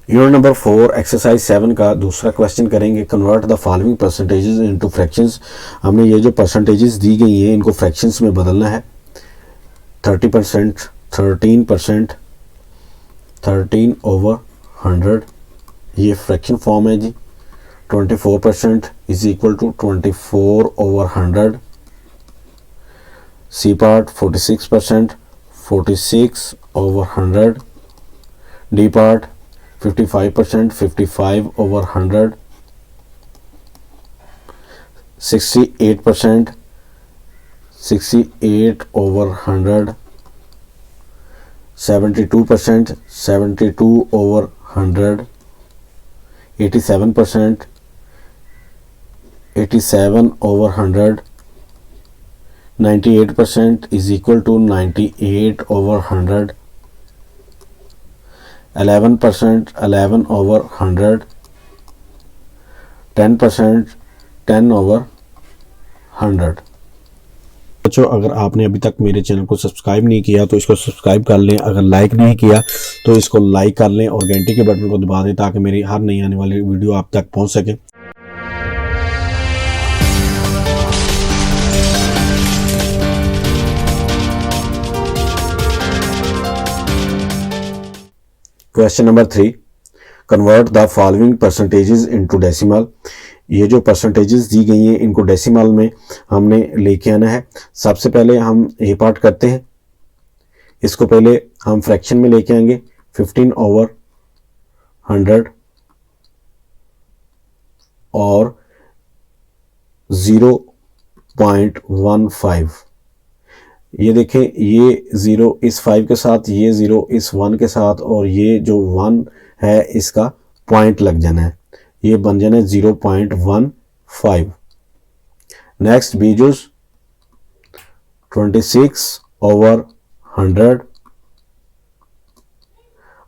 Unit number 4 exercise 7 का दूसरा question करेंगे। Convert the following percentages into fractions. हमने ये जो परसेंटेजेस दी गई हैं इनको फ्रैक्शंस में बदलना है। 30%, 13%, 13/100 ये फ्रैक्शन फॉर्म है जी। 24% is equal to 24/100। C part 46%, 46/100। D part 55%, 55/100। 68%, 68/100। 72%, 72/100। 87%, 87/100। 98% is equal to 98/100. 11%, 11/100. 10%, 10/100। बच्चों, अगर आपने अभी तक मेरे चैनल को सब्सक्राइब नहीं किया तो इसको सब्सक्राइब कर लें। अगर लाइक नहीं किया तो इसको लाइक कर लें और घंटे के बटन को दबा दें ताकि मेरी हर नई आने वाली वीडियो आप तक पहुंच सके। Question number 3, convert the following percentages into decimal. ये जो परसेंटेजेस दी गई हैं इनको डेसिमल में हमने लेके आना है। सबसे पहले हम ए पार्ट करते हैं। इसको पहले हम फ्रैक्शन में लेके आएंगे। 15/100 और 0.15। ये देखें, ये 0 इस 5 के साथ, ये 0 इस 1 के साथ, और ये जो 1 है इसका पॉइंट लग जाना है। ये बन जाना है 0.15। नेक्स्ट बीजूस 26/100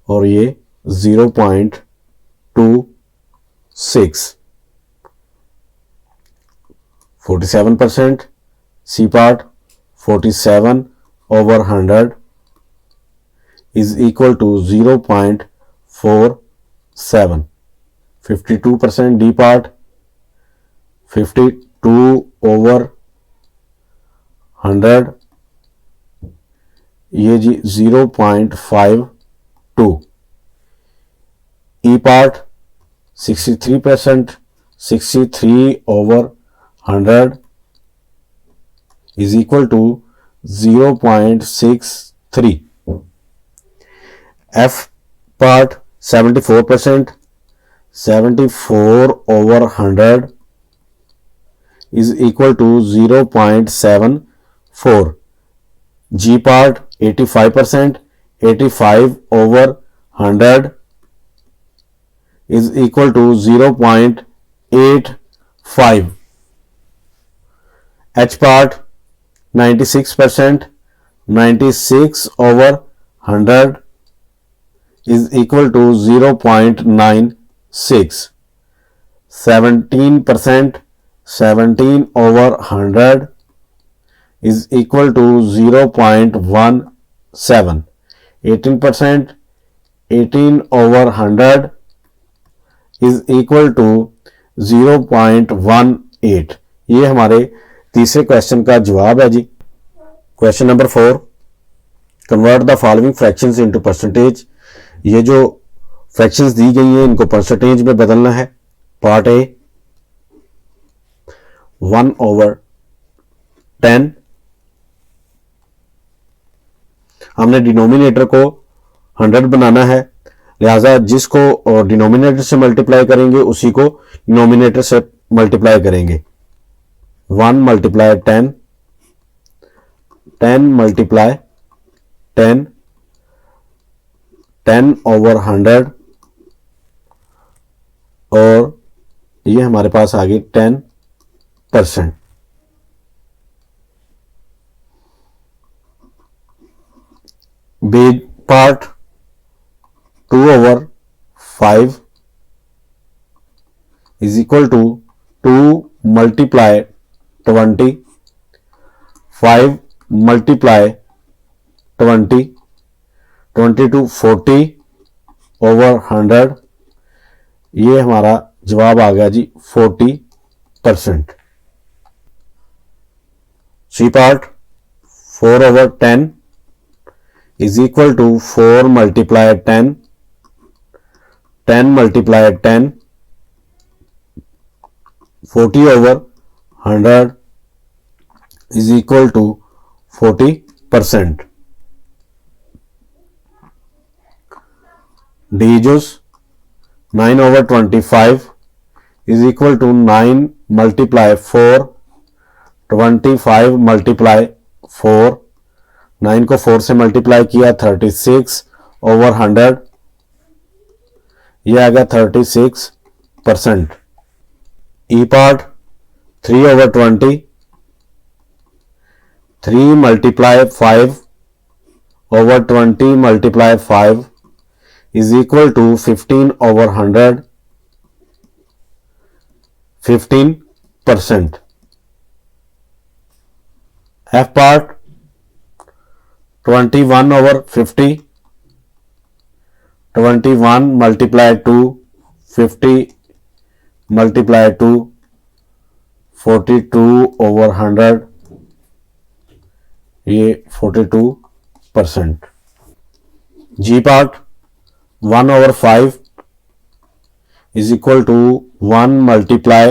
और ये 0.26। 47%, C part 47/100 is equal to 0.47. 52%, D part 52/100 ये जी 0.52। E part 63%, 63/100 is equal to 0.63। F part 74%, 74/100 is equal to 0.74। G part 85%, 85/100 is equal to 0.85। H part 96%, 96/100 is equal to 0.96। 17%, 17/100 is equal to 0.17। 18%, 18/100 is equal to 0.18। ये हमारे तीसरे question का जवाब है जी। Question number 4, convert the following fractions into percentage. ये जो fractions दी गई हैं इनको परसेंटेज में बदलना है। Part A 1/10। हमने डिनोमिनेटर को 100 बनाना है, लिहाजा जिसको डिनोमिनेटर से मल्टीप्लाई करेंगे उसी को डिनोमिनेटर से मल्टीप्लाई करेंगे। 1 × 10, 10 × 10, 10/100 और ये हमारे पास आ गई 10%। B part 2/5 is equal to 2 × 20, 5 × 20, 22/40/100 ये हमारा जवाब आ गया जी 40%। C part 4/10 is equal to 4 multiplied 10, 10 multiplied 10, 40/100 is equal to 40%. D is 9/25 is equal to 9 multiply 4, 25 multiply 4, 9 को 4 से मल्टीप्लाई किया 36/100, ये आ गया 36%। ई part 3/20, 3 multiply 5/20 multiply 5 is equal to 15/100, 15%। F part 21/50, 21 multiply 2, 50 multiply 2, 42/100, ये 42%। G part 1/5 is equal to 1 multiply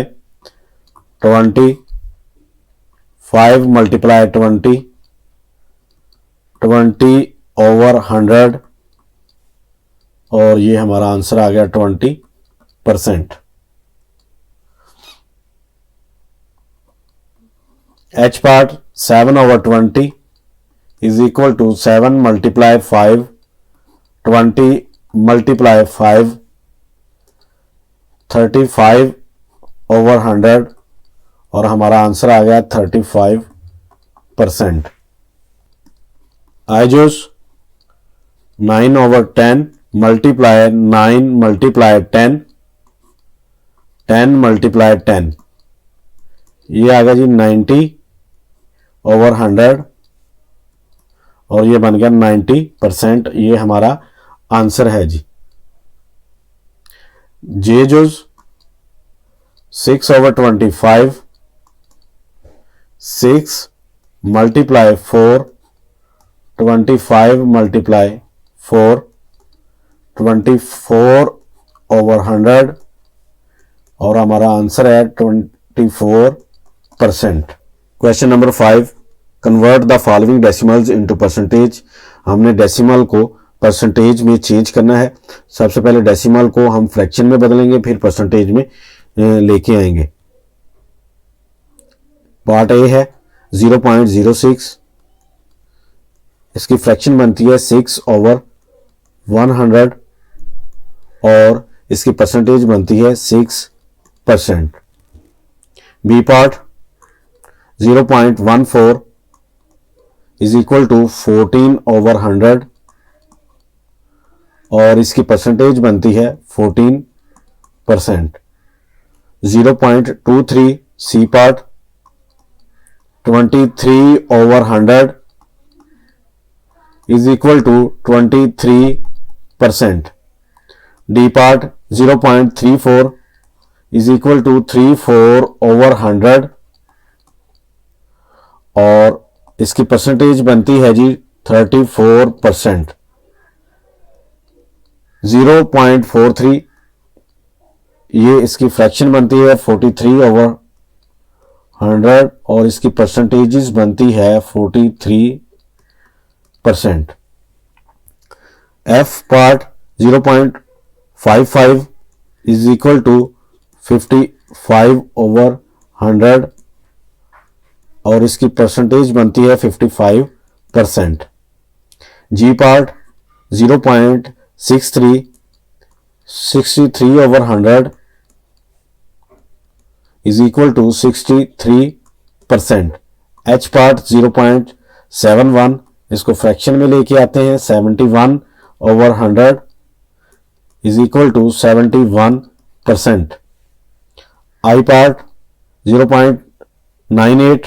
20, 5 multiply 20, 20/100, और ये हमारा answer आ गया 20%। H part 7/20 is equal to 7 multiply 5, 20 multiply 5, 35/100, और हमारा आंसर आ गया 35%। I use 9/10 multiply 9 multiply 10, 10 multiply 10, ये आ गया जी 90/100, और ये बन गया 90%, ये हमारा आंसर है जी। जे जूस 6/25, 6 multiply 4, 25 multiply 4, 24/100, और हमारा आंसर है 24%। Question number 5, convert the following decimals into percentage. हमने डेसिमल को परसेंटेज में चेंज करना है। सबसे पहले डेसिमल को हम फ्रैक्शन में बदलेंगे, फिर परसेंटेज में लेके आएंगे। पार्ट ए है 0.06, इसकी फ्रैक्शन बनती है 6/100, और इसकी परसेंटेज बनती है 6%। B part 0.14 is equal to 14/100, और इसकी परसेंटेज बनती है 14%। 0.23 C part 23/100 is equal to 23%. D part 0.34 is equal to 34/100, और इसकी परसेंटेज बनती है जी 34%। 0.43 ये इसकी फ्रैक्शन बनती है 43/100, और इसकी परसेंटेजेस बनती है 43%। F part 0.55 is equal to 55/100, और इसकी परसेंटेज बनती है 55%। G part 0.63 63/100 is equal to 63%। H part 0.71, इसको फ्रैक्शन में लेके आते हैं 71/100 is equal to 71%। I part 0.98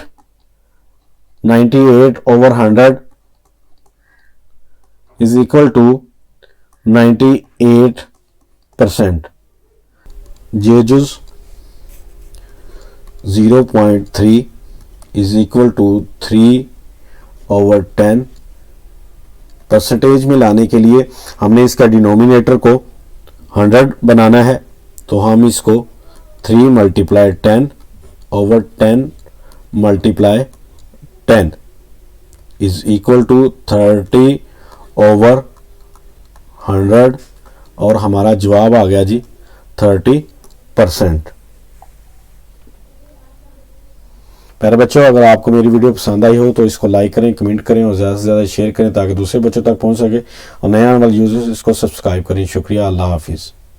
98/100 is equal to 98%। ये जुज 0.3 इज इक्वल टू 3/10। परसेंटेज में लाने के लिए हमने इसका डिनोमिनेटर को 100 बनाना है, तो हम इसको 3 × 10/10 × 10 इज इक्वल टू 30/100 और हमारा जवाब आ गया जी 30%। प्यारे बच्चों, अगर आपको मेरी वीडियो पसंद आई हो तो इसको लाइक करें, कमेंट करें और ज़्यादा से ज़्यादा शेयर करें ताकि दूसरे बच्चों तक पहुंच सके और नए आने वाले यूजर्स इसको सब्सक्राइब करें। शुक्रिया, अल्लाह हाफिज़।